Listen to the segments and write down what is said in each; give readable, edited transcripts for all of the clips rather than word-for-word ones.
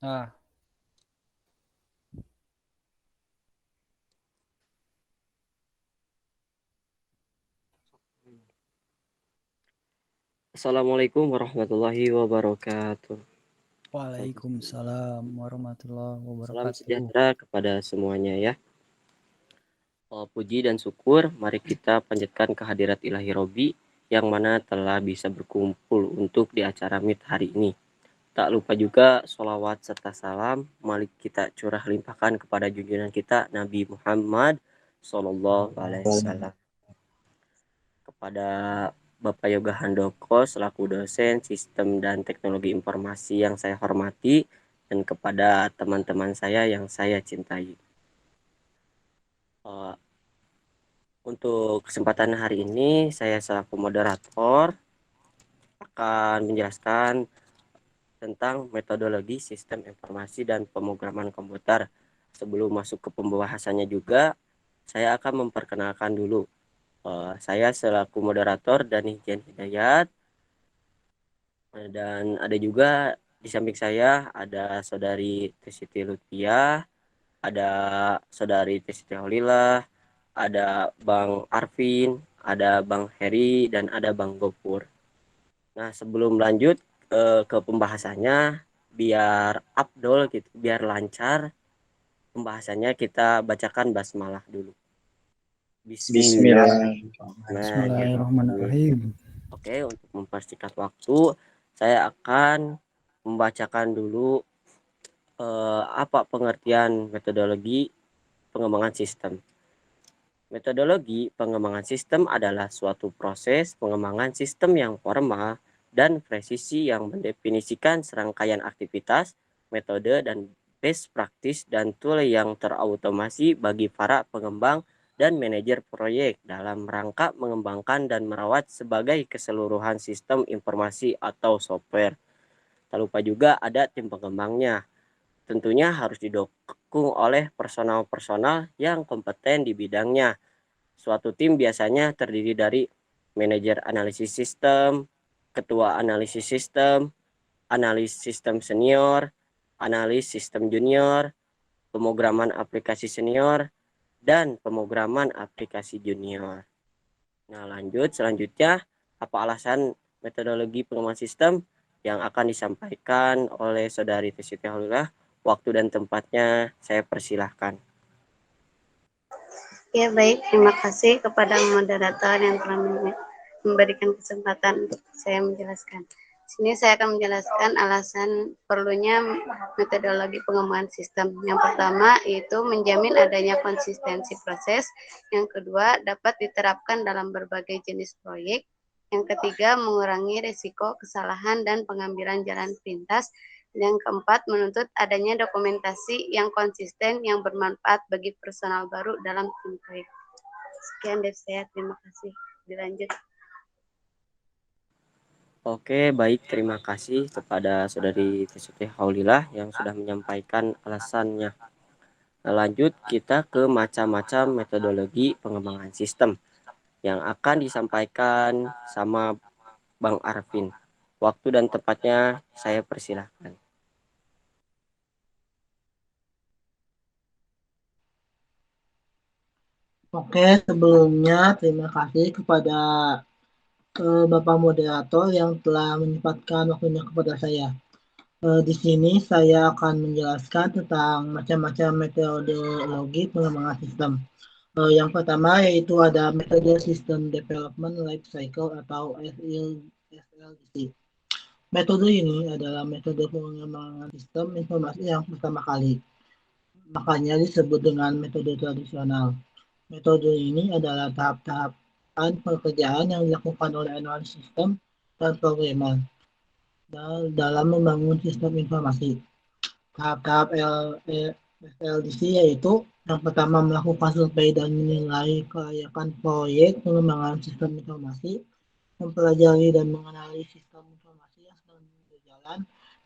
Ah, Assalamualaikum warahmatullahi wabarakatuh. Waalaikumsalam warahmatullahi Salam wabarakatuh. sejahtera kepada semuanya ya. Puji dan syukur, mari kita panjatkan kehadirat Ilahi Robi yang mana telah bisa berkumpul untuk di acara Meet hari ini. Tak lupa juga sholawat serta salam mari kita curah limpahkan kepada junjungan kita Nabi Muhammad Sallallahu Alaihi Wasallam. Kepada Bapak Yoga Handoko selaku dosen Sistem dan Teknologi Informasi yang saya hormati, dan kepada teman-teman saya yang saya cintai. Untuk kesempatan hari ini, saya selaku moderator akan menjelaskan tentang metodologi sistem informasi dan pemrograman komputer. Sebelum masuk ke pembahasannya juga, saya akan memperkenalkan dulu. Saya selaku moderator Dani Jen Hidayat, dan ada juga di samping saya ada saudari Tesiti Lutfiah, ada saudari Tesiti Holila, ada Bang Arvin, ada Bang Heri, dan ada Bang Gopur. Nah, sebelum lanjut ke pembahasannya, biar abdol gitu, biar lancar pembahasannya, kita bacakan basmalah dulu. Bismillah. Bismillah. Nah, gitu. Bismillahirrahmanirrahim. Oke, untuk mempersingkat waktu, saya akan membacakan dulu apa pengertian metodologi pengembangan sistem. Metodologi pengembangan sistem adalah suatu proses pengembangan sistem yang formal dan presisi yang mendefinisikan serangkaian aktivitas, metode, dan best practice dan tool yang terautomasi bagi para pengembang dan manajer proyek dalam rangka mengembangkan dan merawat sebagai keseluruhan sistem informasi atau software. Tak lupa juga ada tim pengembangnya. Tentunya harus didukung oleh personal-personal yang kompeten di bidangnya. Suatu tim biasanya terdiri dari manajer analisis sistem, ketua analisis sistem, analis sistem senior, analis sistem junior, pemrograman aplikasi senior, dan pemrograman aplikasi junior. Nah, lanjut selanjutnya, apa alasan metodologi pengembangan sistem yang akan disampaikan oleh Saudari Tesiti Holila. Waktu dan tempatnya saya persilahkan. Ya, baik. Terima kasih kepada moderator yang telah memberikan kesempatan untuk saya menjelaskan. Sini saya akan menjelaskan alasan perlunya metodologi pengembangan sistem. Yang pertama yaitu menjamin adanya konsistensi proses. Yang kedua dapat diterapkan dalam berbagai jenis proyek. Yang ketiga mengurangi risiko kesalahan dan pengambilan jalan pintas. Yang keempat, menuntut adanya dokumentasi yang konsisten yang bermanfaat bagi personal baru dalam tim proyek. Sekian dari saya, terima kasih. Dilanjut. Oke, baik. Terima kasih kepada Saudari Tesiti Haulilah yang sudah menyampaikan alasannya. Nah, lanjut kita ke macam-macam metodologi pengembangan sistem yang akan disampaikan sama Bang Arvin. Waktu dan tempatnya saya persilahkan. Oke, sebelumnya terima kasih kepada Bapak Moderator yang telah menyempatkan waktunya kepada saya. Di sini saya akan menjelaskan tentang macam-macam metodologi pengembangan sistem. Yang pertama yaitu ada metode System Development Life Cycle atau SLDC. Metode ini adalah metode pengembangan sistem informasi yang pertama kali. Makanya disebut dengan metode tradisional. Metode ini adalah tahap-tahapan pekerjaan yang dilakukan oleh analis sistem dan programmer dalam membangun sistem informasi. Tahap-tahap SLDC yaitu yang pertama melakukan survei dan menilai kelayakan proyek pengembangan sistem informasi, mempelajari dan mengenali sistem informasi yang sedang berjalan,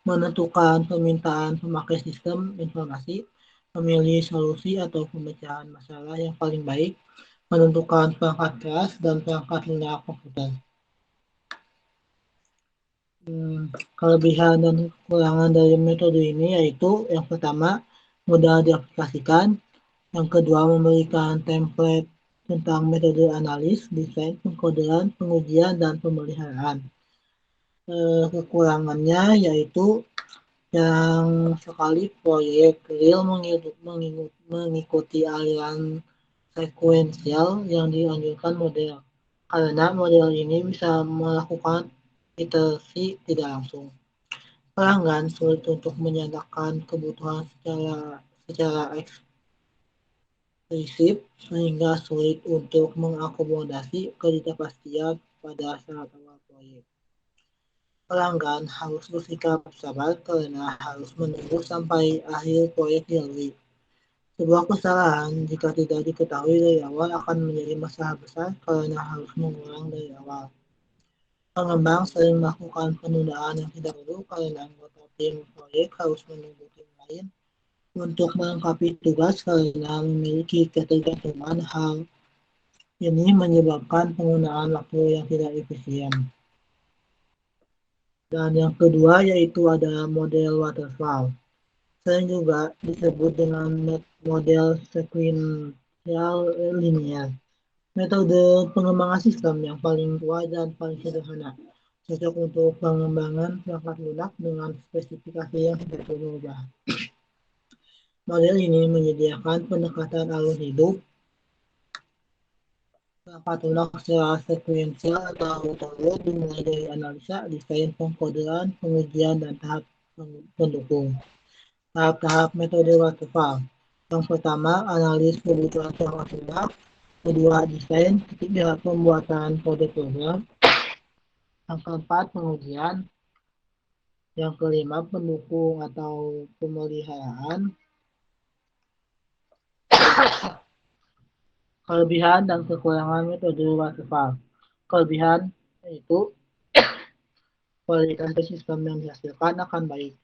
menentukan permintaan pemakai sistem informasi, memilih solusi atau pemecahan masalah yang paling baik, menentukan perangkat keras dan perangkat lunak komputer. Kelebihan dan kekurangan dari metode ini yaitu yang pertama, mudah diaplikasikan, yang kedua memberikan template tentang metode analis, desain, pengkodean, pengujian, dan pemeliharaan. Kekurangannya yaitu yang sekali proyek real mengikuti aliran sekuensial yang dianjurkan model, karena model ini bisa melakukan iterasi tidak langsung. Pelanggan sulit untuk menyatakan kebutuhan secara eksplisit sehingga sulit untuk mengakomodasi ketidakpastian pada saat awal proyek. Pelanggan harus bersikap sabar karena harus menunggu sampai akhir proyek dilalui. Sebuah kesalahan jika tidak diketahui dari awal akan menjadi masalah besar karena harus mengulang dari awal. Pengembang sering melakukan penundaan yang tidak perlu karena anggota tim proyek harus menunggu tim lain untuk melengkapi tugas karena memiliki ketergantungan. Hal ini menyebabkan penggunaan waktu yang tidak efisien. Dan yang kedua yaitu ada model waterfall. Sering juga disebut dengan model sekuensial linear. Metode pengembangan sistem yang paling tua dan paling sederhana, cocok untuk pengembangan perangkat lunak dengan spesifikasi yang tidak berubah. Model ini menyediakan pendekatan alur hidup perangkat lunak secara sekuensial atau metode dimulai dari analisa, desain, pengkodean, pengujian, dan tahap pendukung. Tahap-tahap metode waterfall. Yang pertama, analis kebutuhan perangkat lunak. Kedua, desain. Ketiga, pembuatan kode program. Yang keempat, pengujian. Yang kelima, pendukung atau pemeliharaan. Kelebihan dan kekurangan metode waterfall. Kelebihan yaitu kualitas sistem yang dihasilkan akan baik.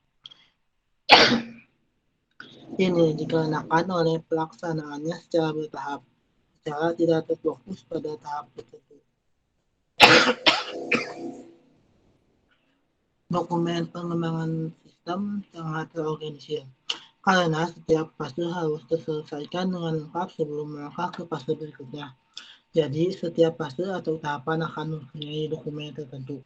Ini dikarenakan oleh pelaksanaannya secara bertahap, secara tidak terfokus pada tahap tertentu. Dokumen pengembangan sistem sangat terorganisir, karena setiap fase harus terselesaikan dengan lengkap sebelum melangkah ke fase berikutnya. Jadi, setiap fase atau tahapan akan mempunyai dokumen tertentu.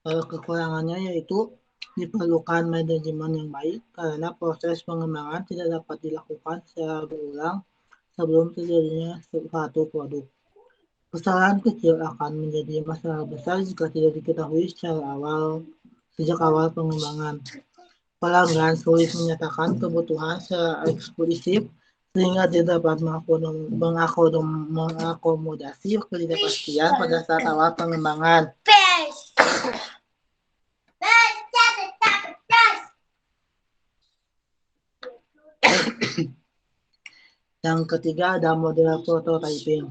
Kekurangannya yaitu diperlukan manajemen yang baik karena proses pengembangan tidak dapat dilakukan secara berulang sebelum terjadinya suatu produk. Kesalahan kecil akan menjadi masalah besar jika tidak diketahui sejak awal pengembangan. Pelanggan sulit menyatakan kebutuhan secara eksplisit sehingga tidak dapat mengakomodasi ketidakpastian pada saat awal pengembangan. Yang ketiga ada model prototyping.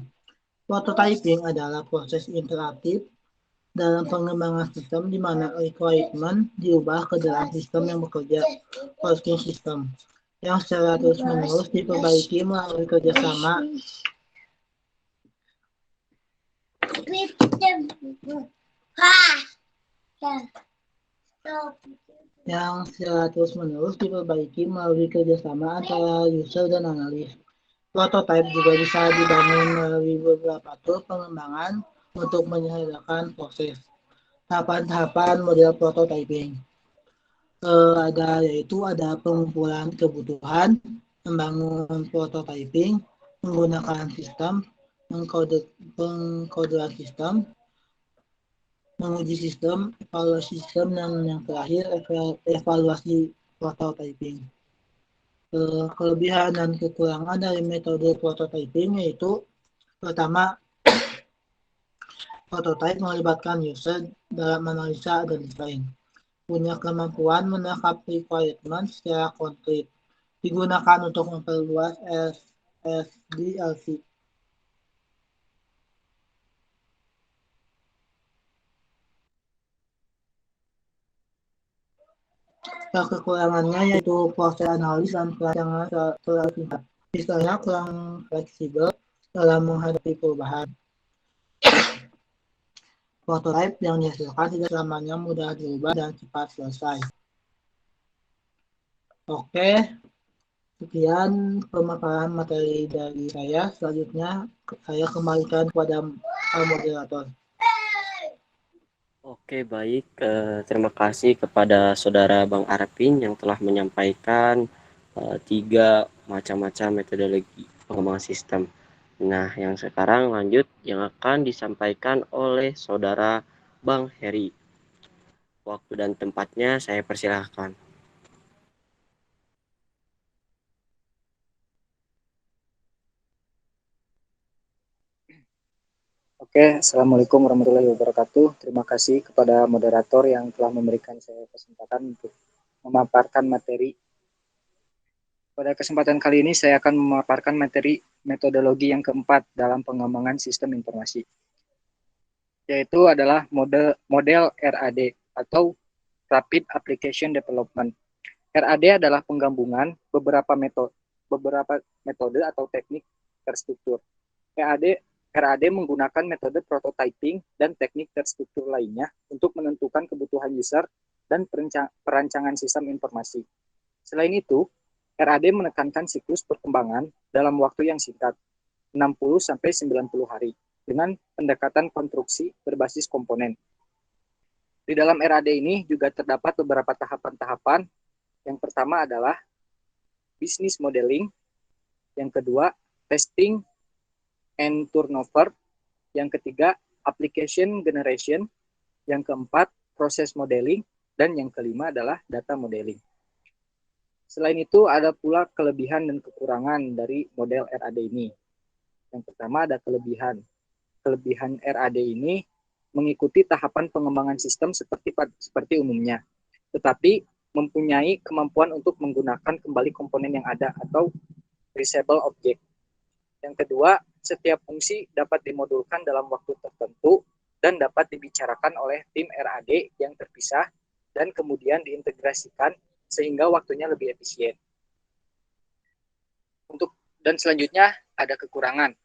Prototyping adalah proses interaktif dalam pengembangan sistem di mana requirement diubah ke dalam sistem yang bekerja, working system, yang secara terus-menerus diperbaiki melalui kerjasama antara user dan analis. Prototype juga bisa dibangun melalui beberapa tool pengembangan untuk menyederhanakan proses. Tahapan-tahapan model prototyping ada pengumpulan kebutuhan, membangun prototyping, menggunakan sistem, pengkodean sistem, menguji sistem, evaluasi sistem, dan yang terakhir evaluasi prototyping. Kelebihan dan kekurangan dari metode prototyping yaitu pertama, prototype melibatkan user dalam analisa dan desain, punya kemampuan menangkap requirement secara konkret, digunakan untuk memperluas SDLC. Kekurangannya yaitu proses analis dan perancangan terlalu singkat. Misalnya kurang fleksibel dalam menghadapi perubahan. prototipe yang dihasilkan tidak selamanya mudah diubah dan cepat selesai. Oke, sekian pemaparan materi dari saya. Selanjutnya saya kembalikan kepada moderator. Oke, baik. Terima kasih kepada Saudara Bang Arifin yang telah menyampaikan 3 macam-macam metodologi pengembangan sistem. Nah, yang sekarang lanjut yang akan disampaikan oleh Saudara Bang Heri. Waktu dan tempatnya saya persilahkan. Oke, Assalamualaikum warahmatullahi wabarakatuh. Terima kasih kepada moderator yang telah memberikan saya kesempatan untuk memaparkan materi. Pada kesempatan kali ini saya akan memaparkan materi metodologi yang keempat dalam pengembangan sistem informasi, yaitu adalah model RAD atau Rapid Application Development. RAD adalah penggabungan beberapa metode atau teknik terstruktur. RAD menggunakan metode prototyping dan teknik terstruktur lainnya untuk menentukan kebutuhan user dan perancangan sistem informasi. Selain itu, RAD menekankan siklus perkembangan dalam waktu yang singkat, 60-90 hari, dengan pendekatan konstruksi berbasis komponen. Di dalam RAD ini juga terdapat beberapa tahapan-tahapan. Yang pertama adalah business modeling, yang kedua testing and turnover, yang ketiga application generation, yang keempat proses modeling, dan yang kelima adalah data modeling. Selain itu ada pula kelebihan dan kekurangan dari model RAD ini. Yang pertama ada kelebihan. Kelebihan RAD ini mengikuti tahapan pengembangan sistem seperti umumnya, tetapi mempunyai kemampuan untuk menggunakan kembali komponen yang ada atau reusable object. Yang kedua, setiap fungsi dapat dimodulkan dalam waktu tertentu dan dapat dibicarakan oleh tim RAD yang terpisah dan kemudian diintegrasikan sehingga waktunya lebih efisien. Dan selanjutnya ada kekurangan.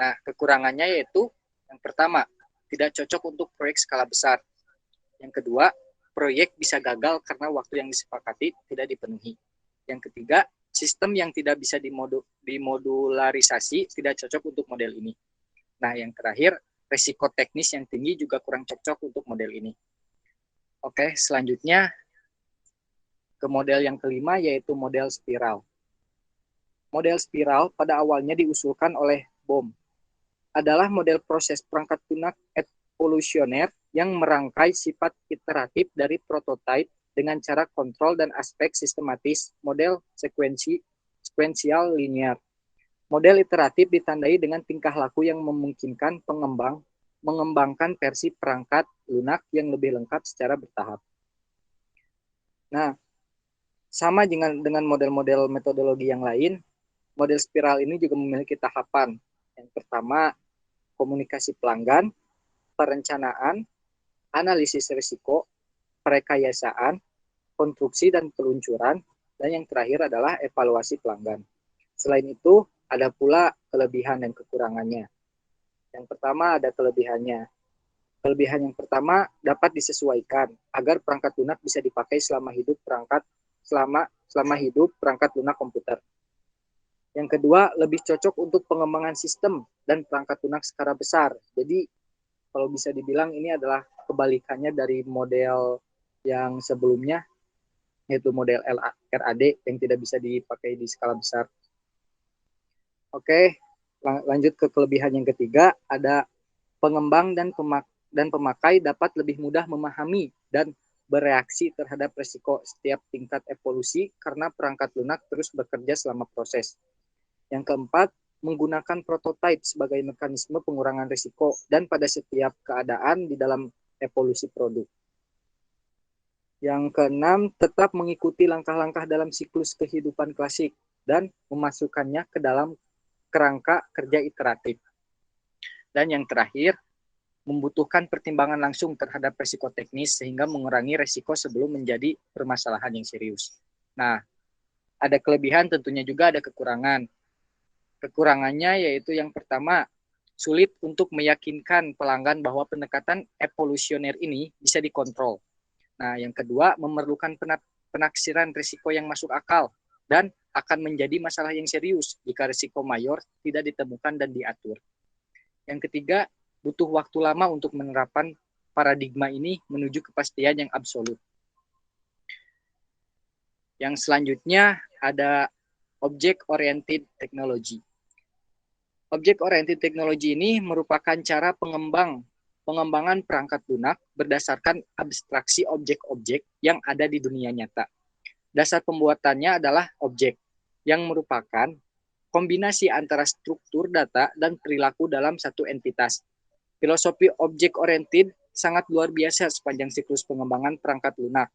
Nah, kekurangannya yaitu yang pertama, tidak cocok untuk proyek skala besar. Yang kedua, proyek bisa gagal karena waktu yang disepakati tidak dipenuhi. Yang ketiga, sistem yang tidak bisa dimodularisasi tidak cocok untuk model ini. Nah, yang terakhir, resiko teknis yang tinggi juga kurang cocok untuk model ini. Oke, selanjutnya ke model yang kelima, yaitu model spiral. Model spiral pada awalnya diusulkan oleh Bohm. Adalah model proses perangkat lunak evolusioner yang merangkai sifat iteratif dari prototipe dengan cara kontrol dan aspek sistematis model sekuensial linear. Model iteratif ditandai dengan tingkah laku yang memungkinkan pengembang mengembangkan versi perangkat lunak yang lebih lengkap secara bertahap. Nah, sama dengan model-model metodologi yang lain, model spiral ini juga memiliki tahapan. Yang pertama, komunikasi pelanggan, perencanaan, analisis risiko, perekayasaan, konstruksi dan peluncuran, dan yang terakhir adalah evaluasi pelanggan. Selain itu, ada pula kelebihan dan kekurangannya. Yang pertama ada kelebihannya. Kelebihan yang pertama dapat disesuaikan agar perangkat lunak bisa dipakai selama hidup perangkat lunak komputer. Yang kedua, lebih cocok untuk pengembangan sistem dan perangkat lunak skala besar. Jadi, kalau bisa dibilang ini adalah kebalikannya dari model yang sebelumnya, yaitu model RAD yang tidak bisa dipakai di skala besar. Oke, lanjut ke kelebihan yang ketiga, ada pengembang dan pemakai dapat lebih mudah memahami dan bereaksi terhadap risiko setiap tingkat evolusi karena perangkat lunak terus bekerja selama proses. Yang keempat, menggunakan prototipe sebagai mekanisme pengurangan risiko dan pada setiap keadaan di dalam evolusi produk. Yang keenam, tetap mengikuti langkah-langkah dalam siklus kehidupan klasik dan memasukkannya ke dalam kerangka kerja iteratif. Dan yang terakhir, membutuhkan pertimbangan langsung terhadap risiko teknis sehingga mengurangi risiko sebelum menjadi permasalahan yang serius. Nah, ada kelebihan tentunya juga ada kekurangan. Kekurangannya yaitu yang pertama, sulit untuk meyakinkan pelanggan bahwa pendekatan evolusioner ini bisa dikontrol. Nah, yang kedua, memerlukan penaksiran risiko yang masuk akal dan akan menjadi masalah yang serius jika risiko mayor tidak ditemukan dan diatur. Yang ketiga, butuh waktu lama untuk menerapkan paradigma ini menuju kepastian yang absolut. Yang selanjutnya ada Object-Oriented Technology. Object-Oriented Technology ini merupakan cara pengembangan perangkat lunak berdasarkan abstraksi objek-objek yang ada di dunia nyata. Dasar pembuatannya adalah objek, yang merupakan kombinasi antara struktur data dan perilaku dalam satu entitas. Filosofi object-oriented sangat luar biasa sepanjang siklus pengembangan perangkat lunak,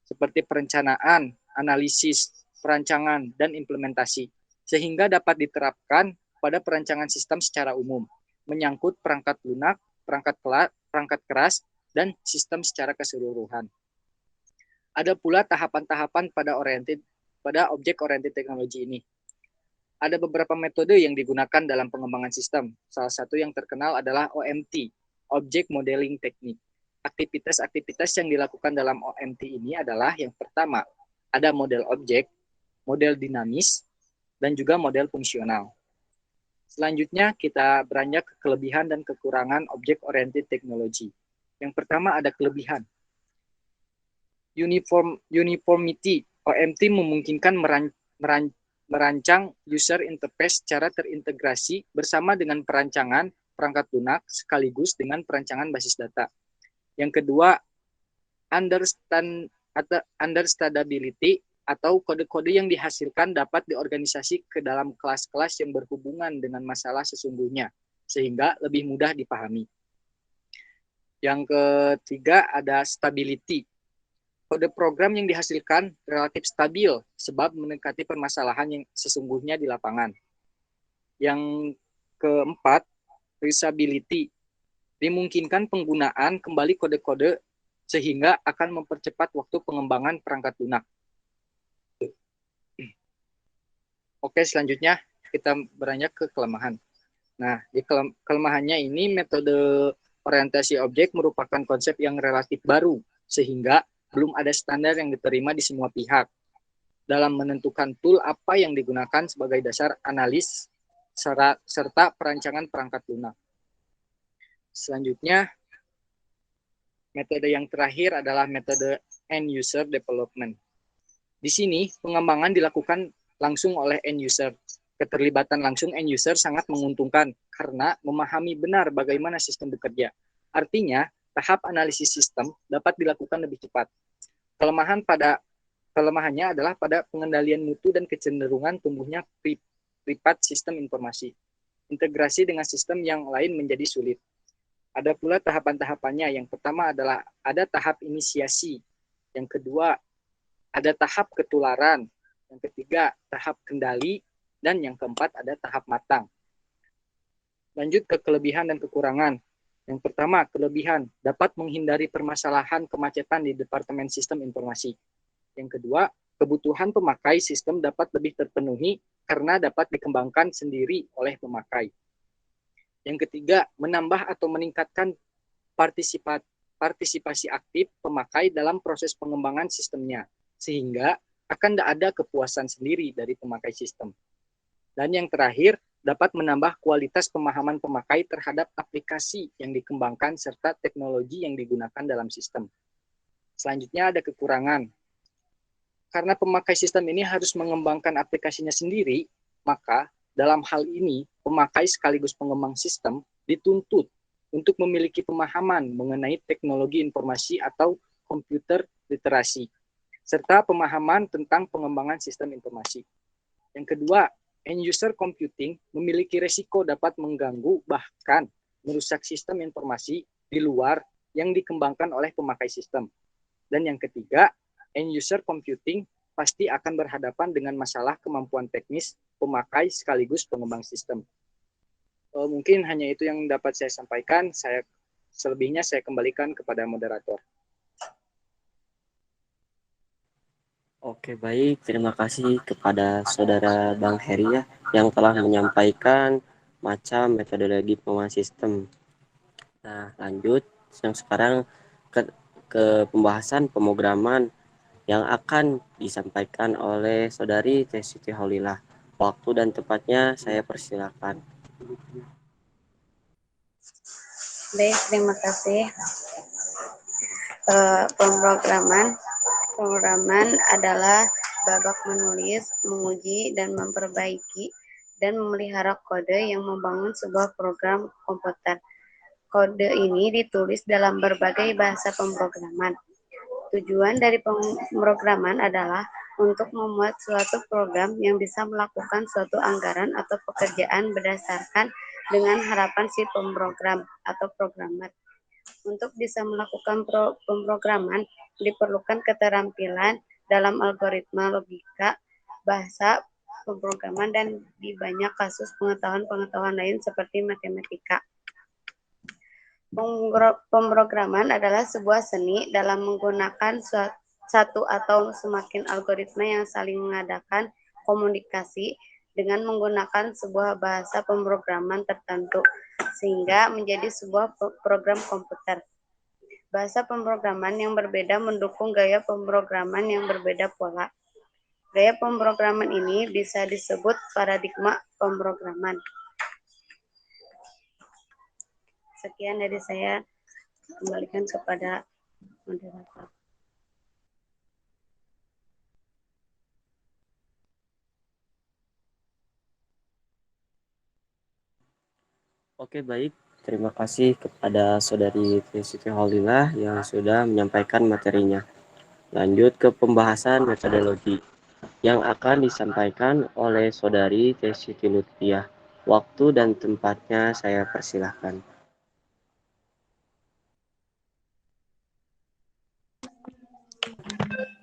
seperti perencanaan, analisis, perancangan, dan implementasi, sehingga dapat diterapkan pada perancangan sistem secara umum, menyangkut perangkat lunak, perangkat keras, dan sistem secara keseluruhan. Ada pula tahapan-tahapan pada object-oriented technology ini. Ada beberapa metode yang digunakan dalam pengembangan sistem. Salah satu yang terkenal adalah OMT, Object Modeling Technique. Aktivitas-aktivitas yang dilakukan dalam OMT ini adalah yang pertama, ada model objek, model dinamis, dan juga model fungsional. Selanjutnya kita beranjak ke kelebihan dan kekurangan object-oriented technology. Yang pertama ada kelebihan. Uniformity, OMT memungkinkan merancang user interface secara terintegrasi bersama dengan perancangan perangkat lunak sekaligus dengan perancangan basis data. Yang kedua, understandability atau kode-kode yang dihasilkan dapat diorganisasi ke dalam kelas-kelas yang berhubungan dengan masalah sesungguhnya, sehingga lebih mudah dipahami. Yang ketiga ada stability. Kode program yang dihasilkan relatif stabil sebab mendekati permasalahan yang sesungguhnya di lapangan. Yang keempat, reusability. Dimungkinkan penggunaan kembali kode-kode sehingga akan mempercepat waktu pengembangan perangkat lunak. Oke, selanjutnya kita beranjak ke kelemahan. Nah, di kelemahannya ini metode orientasi objek merupakan konsep yang relatif baru, sehingga belum ada standar yang diterima di semua pihak dalam menentukan tool apa yang digunakan sebagai dasar analis serta perancangan perangkat lunak. Selanjutnya, metode yang terakhir adalah metode end user development. Di sini, pengembangan dilakukan langsung oleh end user. Keterlibatan langsung end user sangat menguntungkan karena memahami benar bagaimana sistem bekerja. Artinya, tahap analisis sistem dapat dilakukan lebih cepat. Kelemahannya adalah pada pengendalian mutu dan kecenderungan tumbuhnya privat sistem informasi. Integrasi dengan sistem yang lain menjadi sulit. Ada pula tahapan-tahapannya. Yang pertama adalah ada tahap inisiasi. Yang kedua, ada tahap ketularan. Yang ketiga, tahap kendali. Dan yang keempat, ada tahap matang. Lanjut ke kelebihan dan kekurangan. Yang pertama, kelebihan dapat menghindari permasalahan kemacetan di Departemen Sistem Informasi. Yang kedua, kebutuhan pemakai sistem dapat lebih terpenuhi karena dapat dikembangkan sendiri oleh pemakai. Yang ketiga, menambah atau meningkatkan partisipasi aktif pemakai dalam proses pengembangan sistemnya, sehingga akan ada kepuasan sendiri dari pemakai sistem. Dan yang terakhir, dapat menambah kualitas pemahaman pemakai terhadap aplikasi yang dikembangkan serta teknologi yang digunakan dalam sistem. Selanjutnya ada kekurangan. Karena pemakai sistem ini harus mengembangkan aplikasinya sendiri, maka dalam hal ini pemakai sekaligus pengembang sistem dituntut untuk memiliki pemahaman mengenai teknologi informasi atau komputer literasi, serta pemahaman tentang pengembangan sistem informasi. Yang kedua, end-user computing memiliki resiko dapat mengganggu bahkan merusak sistem informasi di luar yang dikembangkan oleh pemakai sistem. Dan yang ketiga, end-user computing pasti akan berhadapan dengan masalah kemampuan teknis pemakai sekaligus pengembang sistem. Mungkin hanya itu yang dapat saya sampaikan. Selebihnya saya kembalikan kepada moderator. Oke, baik. Terima kasih kepada Saudara Bang Heri ya, yang telah menyampaikan macam metodologi pengembangan sistem. Nah, lanjut yang sekarang ke pembahasan pemrograman yang akan disampaikan oleh Saudari Teh Siti Haulilah. Waktu dan tempatnya saya persilakan. Baik, terima kasih. Pemrograman adalah babak menulis, menguji, dan memperbaiki dan memelihara kode yang membangun sebuah program komputer. Kode ini ditulis dalam berbagai bahasa pemrograman. Tujuan dari pemrograman adalah untuk membuat suatu program yang bisa melakukan suatu anggaran atau pekerjaan berdasarkan dengan harapan si pemrogram atau programmer. Untuk bisa melakukan pemrograman, diperlukan keterampilan dalam algoritma logika, bahasa pemrograman, dan di banyak kasus pengetahuan lain seperti matematika. Pemrograman adalah sebuah seni dalam menggunakan satu atau semakin algoritma yang saling mengadakan komunikasi dengan menggunakan sebuah bahasa pemrograman tertentu, sehingga menjadi sebuah program komputer. Bahasa pemrograman yang berbeda mendukung gaya pemrograman yang berbeda pula. Gaya pemrograman ini bisa disebut paradigma pemrograman. Sekian dari saya, kembalikan kepada moderator. Oke, baik. Terima kasih kepada Saudari Teh Siti Haulilah yang sudah menyampaikan materinya. Lanjut ke pembahasan metodologi yang akan disampaikan oleh Saudari Teh Siti Lutfiah. Waktu dan tempatnya saya persilahkan.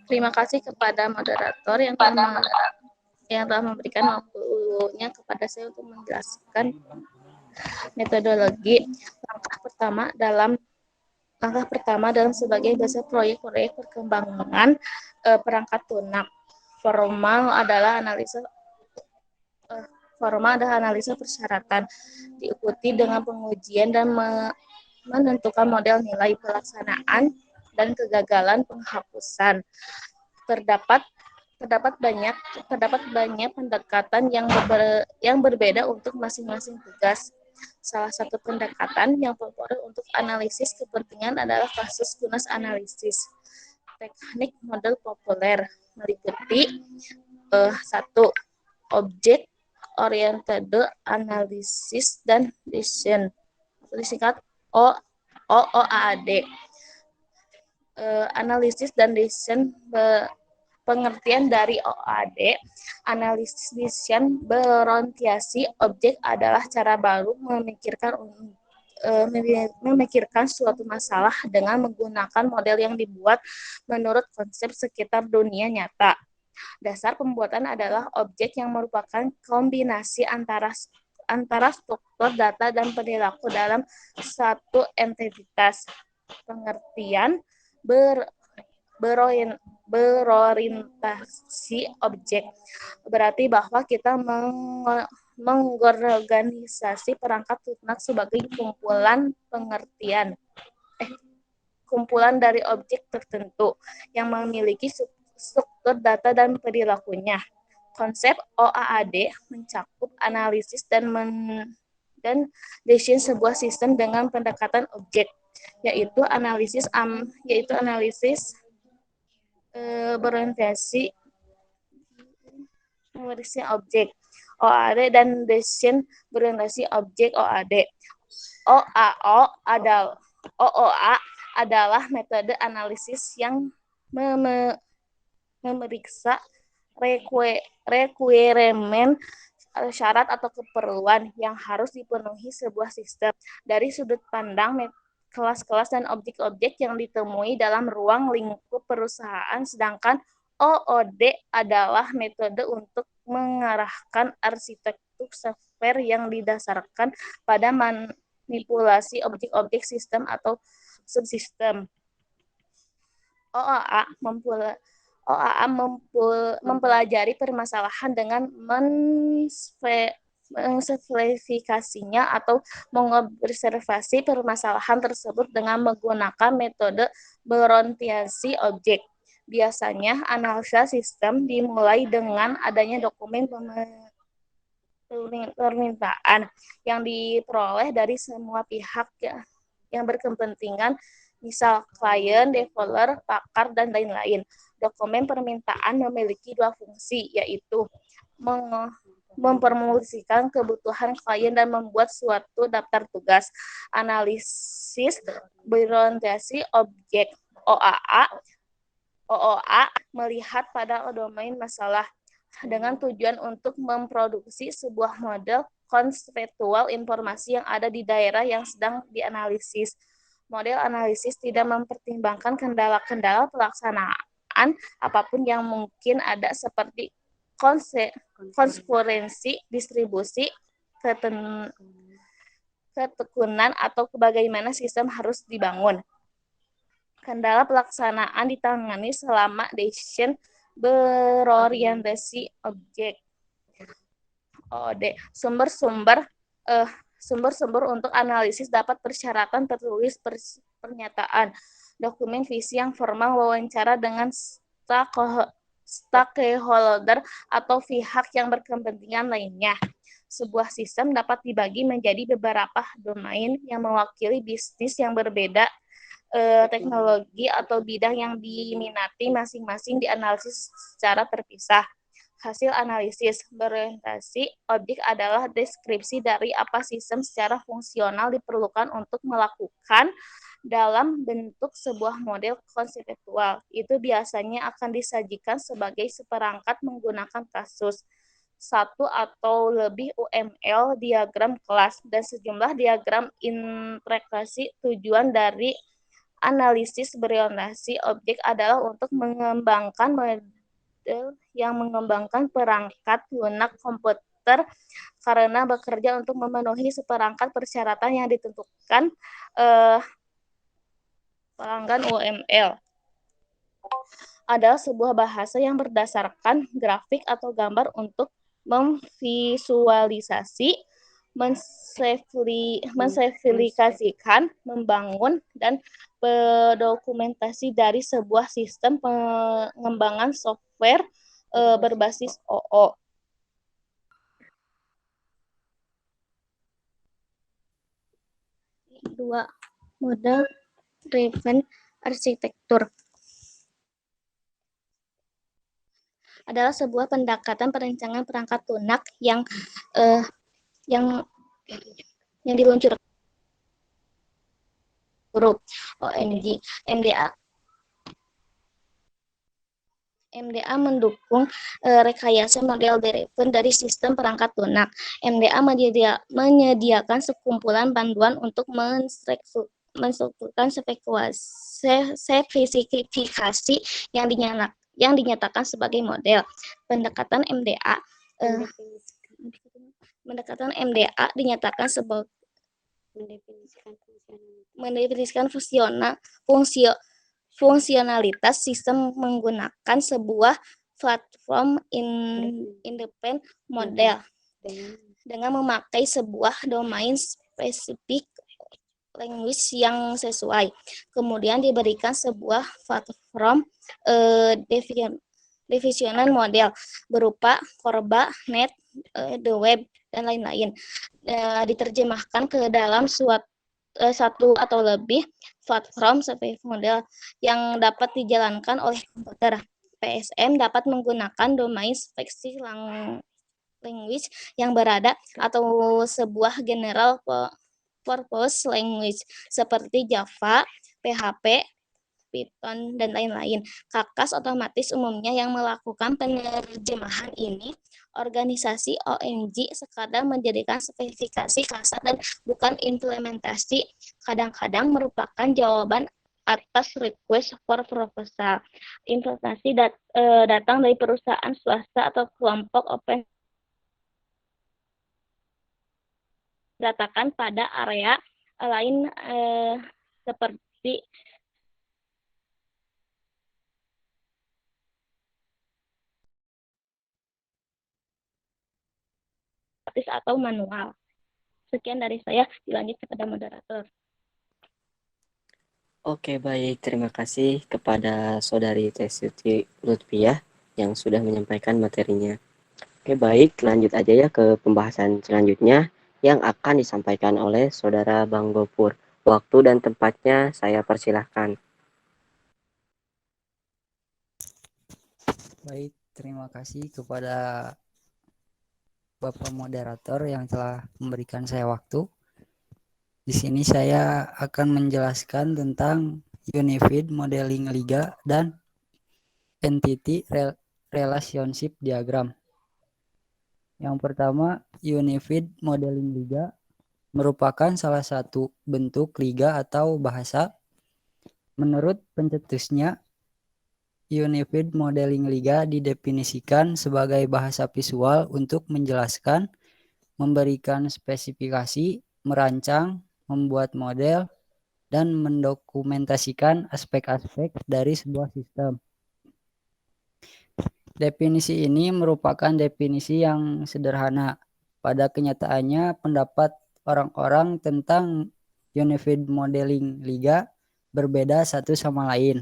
Terima kasih kepada moderator yang telah memberikan waktunya kepada saya untuk menjelaskan metodologi. Langkah pertama dalam sebagai dasar proyek-proyek perkembangan perangkat lunak. Formal adalah analisa persyaratan, diikuti dengan pengujian dan menentukan model nilai pelaksanaan dan kegagalan penghapusan. Terdapat banyak pendekatan yang berbeda untuk masing-masing tugas. Salah satu pendekatan yang populer untuk analisis kepentingan adalah kasus lunas analisis. Teknik model populer meliputi 1. Object Oriented Analysis dan Decision, disingkat OOAD. Analisis dan decision. Pengertian dari OAD, analisis decision berorientasi objek adalah cara baru memikirkan suatu masalah dengan menggunakan model yang dibuat menurut konsep sekitar dunia nyata. Dasar pembuatan adalah objek yang merupakan kombinasi antara struktur data dan perilaku dalam satu entitas. Pengertian berorientasi objek berarti bahwa kita mengorganisasi perangkat lunak sebagai kumpulan dari objek tertentu yang memiliki struktur data dan perilakunya. Konsep OAD mencakup analisis dan desain sebuah sistem dengan pendekatan objek, yaitu analisis berorientasi objek OAD dan desain berorientasi objek OAD. OOA adalah metode analisis yang memeriksa requirement syarat atau keperluan yang harus dipenuhi sebuah sistem dari sudut pandang kelas-kelas dan objek-objek yang ditemui dalam ruang lingkup perusahaan, sedangkan OOD adalah metode untuk mengarahkan arsitektur software yang didasarkan pada manipulasi objek-objek sistem atau subsistem. OOA mempelajari permasalahan dengan mengsimplifikasinya atau mengobservasi permasalahan tersebut dengan menggunakan metode berorientasi objek. Biasanya analisa sistem dimulai dengan adanya dokumen permintaan yang diperoleh dari semua pihak yang berkepentingan, misal klien, developer, pakar, dan lain-lain. Dokumen permintaan memiliki dua fungsi, yaitu mempromosikan kebutuhan klien dan membuat suatu daftar tugas. Analisis berorientasi objek OOA melihat pada domain masalah dengan tujuan untuk memproduksi sebuah model konseptual informasi yang ada di daerah yang sedang dianalisis. Model analisis tidak mempertimbangkan kendala-kendala pelaksanaan apapun yang mungkin ada seperti konkurensi, distribusi, ketekunan, atau bagaimana sistem harus dibangun. Kendala pelaksanaan ditangani selama decision berorientasi objek. Sumber-sumber untuk analisis dapat persyaratan tertulis pernyataan, dokumen visi yang formal, wawancara dengan stakeholder atau pihak yang berkepentingan lainnya. Sebuah sistem dapat dibagi menjadi beberapa domain yang mewakili bisnis yang berbeda, teknologi atau bidang yang diminati masing-masing dianalisis secara terpisah. Hasil analisis berorientasi objek adalah deskripsi dari apa sistem secara fungsional diperlukan untuk melakukan dalam bentuk sebuah model konseptual. Itu biasanya akan disajikan sebagai seperangkat menggunakan kasus, satu atau lebih UML, diagram kelas, dan sejumlah diagram integrasi. Tujuan dari analisis berorientasi objek adalah untuk mengembangkan model yang mengembangkan perangkat lunak komputer karena bekerja untuk memenuhi seperangkat persyaratan yang ditentukan pelanggan UML. Adalah sebuah bahasa yang berdasarkan grafik atau gambar untuk memvisualisasi, mensimplifikasikan, membangun, dan dokumentasi dari sebuah sistem pengembangan software berbasis OO. Dua, model driven arsitektur adalah sebuah pendekatan perencanaan perangkat lunak yang diluncurkan grup ONG MDA mendukung rekayasa model driven dari sistem perangkat lunak. MDA menyediakan sekumpulan panduan untuk menstrukturkan spesifikasi yang dinyatakan sebagai model. Pendekatan MDA dinyatakan sebagai mendefinisikan fungsionalitas sistem menggunakan sebuah platform independent model dengan memakai sebuah domain spesifik language yang sesuai. Kemudian diberikan sebuah platform divisional model berupa Corba, Net, the Web, dan lain-lain. Diterjemahkan ke dalam satu atau lebih platform sebagai model yang dapat dijalankan oleh komputer. PSM dapat menggunakan domain spesifik language yang berada atau sebuah general purpose language seperti Java, PHP, Python, dan lain-lain. Kakas otomatis umumnya yang melakukan penerjemahan ini. Organisasi ONG sekadar menjadikan spesifikasi kasar dan bukan implementasi. Kadang-kadang merupakan jawaban atas request for proposal. Implementasi datang dari perusahaan swasta atau kelompok open datakan pada area lain seperti otomatis atau manual. Sekian dari saya, dilanjut kepada moderator. Oke, baik. Terima kasih kepada Saudari Tesuti Lutfiah yang sudah menyampaikan materinya. Oke, baik. Lanjut aja ya ke pembahasan selanjutnya yang akan disampaikan oleh Saudara Bang Gopur. Waktu dan tempatnya saya persilahkan. Baik, terima kasih kepada Bapak Moderator yang telah memberikan saya waktu. Di sini saya akan menjelaskan tentang Unified Modeling Liga dan Entity Relationship Diagram. Yang pertama, Unified Modeling Liga merupakan salah satu bentuk liga atau bahasa. Menurut pencetusnya, Unified Modeling Liga didefinisikan sebagai bahasa visual untuk menjelaskan, memberikan spesifikasi, merancang, membuat model, dan mendokumentasikan aspek-aspek dari sebuah sistem. Definisi ini merupakan definisi yang sederhana. Pada kenyataannya, pendapat orang-orang tentang Unified Modeling Liga berbeda satu sama lain.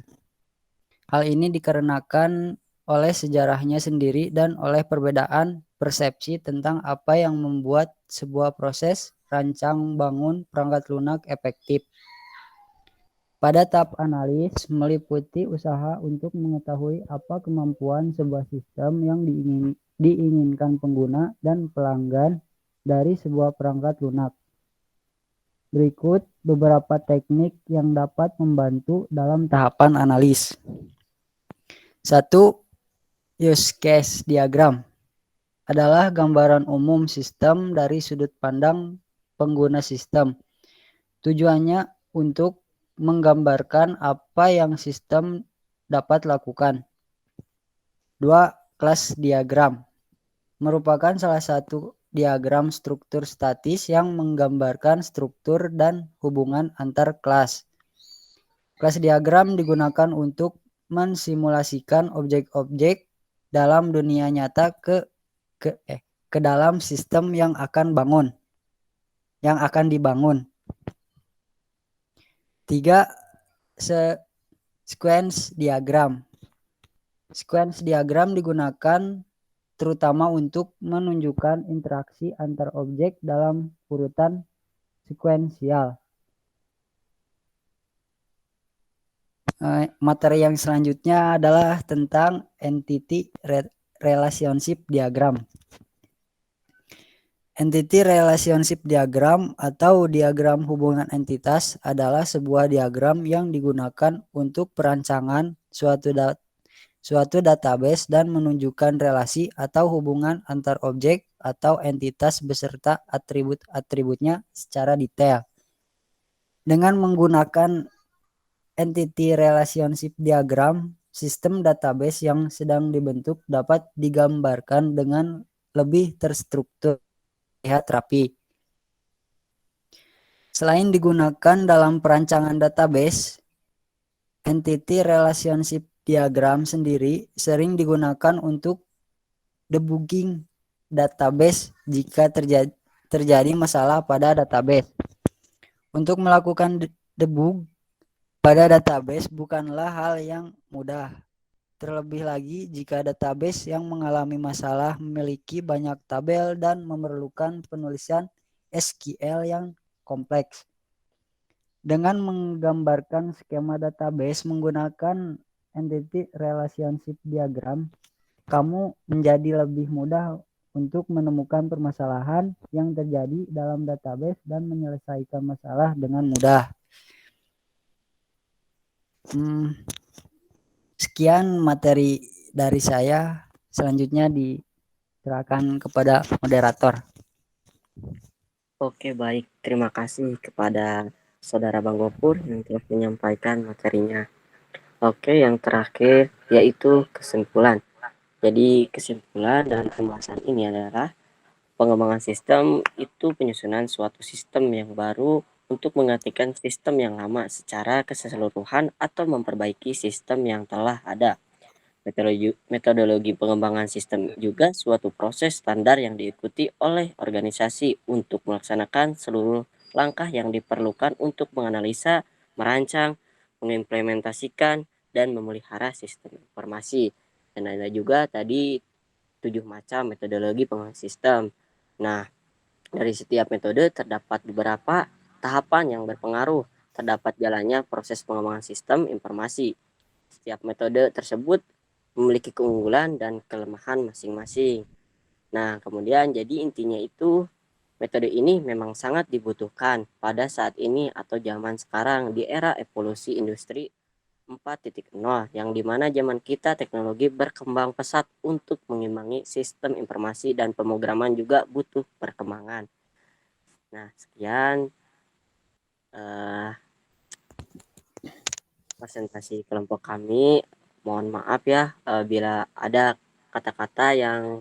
Hal ini dikarenakan oleh sejarahnya sendiri dan oleh perbedaan persepsi tentang apa yang membuat sebuah proses rancang bangun perangkat lunak efektif. Pada tahap analis meliputi usaha untuk mengetahui apa kemampuan sebuah sistem yang diinginkan pengguna dan pelanggan dari sebuah perangkat lunak. Berikut beberapa teknik yang dapat membantu dalam tahapan analis. 1. Use case diagram adalah gambaran umum sistem dari sudut pandang pengguna sistem. Tujuannya untuk menggambarkan apa yang sistem dapat lakukan. 2. Kelas diagram merupakan salah satu diagram struktur statis yang menggambarkan struktur dan hubungan antar kelas. Kelas diagram digunakan untuk mensimulasikan objek-objek dalam dunia nyata ke dalam sistem yang akan dibangun. 3. Sequence diagram. Sequence diagram digunakan terutama untuk menunjukkan interaksi antar objek dalam urutan sekuensial. Materi yang selanjutnya adalah tentang Entity Relationship Diagram. Entity Relationship Diagram atau diagram hubungan entitas adalah sebuah diagram yang digunakan untuk perancangan suatu database dan menunjukkan relasi atau hubungan antar objek atau entitas beserta atribut-atributnya secara detail. Dengan menggunakan Entity Relationship Diagram, sistem database yang sedang dibentuk dapat digambarkan dengan lebih terstruktur, terlihat rapi. Selain digunakan dalam perancangan database, Entity Relationship Diagram sendiri sering digunakan untuk debugging database jika terjadi masalah pada database. Untuk melakukan debug pada database bukanlah hal yang mudah. Terlebih lagi jika database yang mengalami masalah memiliki banyak tabel dan memerlukan penulisan SQL yang kompleks. Dengan menggambarkan skema database menggunakan Entity Relationship Diagram, kamu menjadi lebih mudah untuk menemukan permasalahan yang terjadi dalam database dan menyelesaikan masalah dengan mudah. Sekian materi dari saya. Selanjutnya diserahkan kepada moderator. Oke, baik. Terima kasih kepada Saudara Bang Gopur yang telah menyampaikan materinya. Oke, yang terakhir yaitu kesimpulan. Jadi kesimpulan dalam pembahasan ini adalah pengembangan sistem itu penyusunan suatu sistem yang baru untuk menggantikan sistem yang lama secara keseluruhan atau memperbaiki sistem yang telah ada. Metodologi pengembangan sistem juga suatu proses standar yang diikuti oleh organisasi untuk melaksanakan seluruh langkah yang diperlukan untuk menganalisa, merancang, mengimplementasikan, dan memelihara sistem informasi. Dan ada juga tadi 7 macam metodologi pengembangan sistem. Nah, dari setiap metode terdapat beberapa tahapan yang berpengaruh terdapat jalannya proses pengembangan sistem informasi. Setiap metode tersebut memiliki keunggulan dan kelemahan masing-masing. Nah, kemudian jadi intinya itu metode ini memang sangat dibutuhkan pada saat ini atau zaman sekarang di era evolusi industri 4.0 yang dimana zaman kita teknologi berkembang pesat untuk mengimbangi sistem informasi dan pemrograman juga butuh perkembangan. Nah, sekian presentasi kelompok kami. Mohon maaf ya bila ada kata-kata yang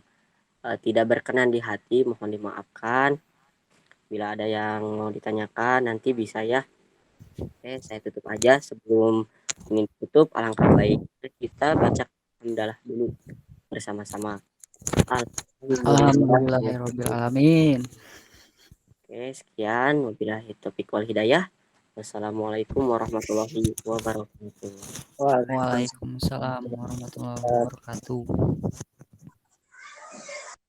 tidak berkenan di hati, mohon dimaafkan. Bila ada yang mau ditanyakan nanti bisa ya. Oke, saya tutup aja. Sebelum ini tutup, alangkah baik kita baca hamdalah dulu bersama-sama. Alhamdulillahirobbilalamin. Oke, sekian. Wabillahi taufiq wal hidayah. Wassalamualaikum warahmatullahi wabarakatuh. Waalaikumsalam warahmatullahi wabarakatuh.